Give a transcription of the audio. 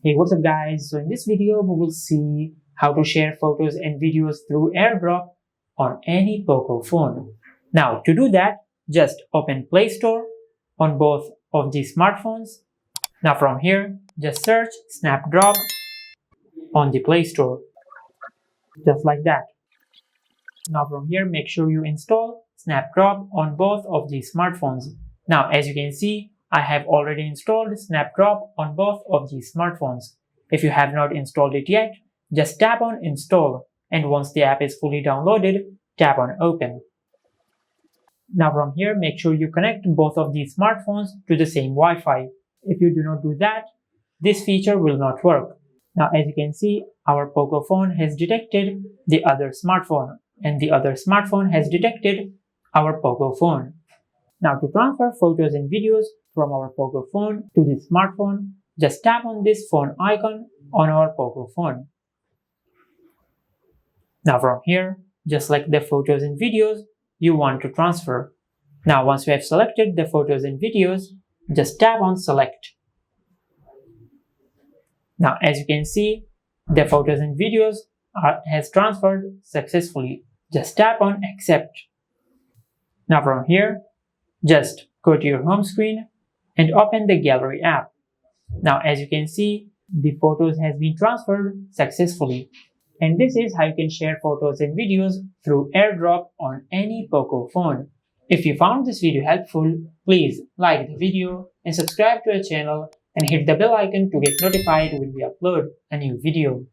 Hey, what's up guys? So in this video we will see how to share photos and videos through Airdrop on any Poco phone. Now to do that, just open Play Store on both of these smartphones. Now from here, just search Snapdrop on the Play Store, just like that. Now from here, make sure you install Snapdrop on both of these smartphones. Now as you can see, I have already installed Snapdrop on both of these smartphones. If you have not installed it yet, just tap on install, and once the app is fully downloaded, tap on open. Now from here, make sure you connect both of these smartphones to the same Wi-Fi. If you do not do that, this feature will not work. Now as you can see, our Poco phone has detected the other smartphone, and the other smartphone has detected our Poco phone. Now to transfer photos and videos from our Poco phone to this smartphone, just tap on this phone icon on our Poco phone. Now from here, just select the photos and videos you want to transfer. Now once you have selected the photos and videos, just tap on select. Now as you can see, the photos and videos has transferred successfully. Just tap on accept. Now from here, just go to your home screen and open the gallery app. Now as you can see, the photos has been transferred successfully. And this is how you can share photos and videos through Airdrop on any Poco phone. If you found this video helpful, please like the video and subscribe to our channel and hit the bell icon to get notified when we upload a new video.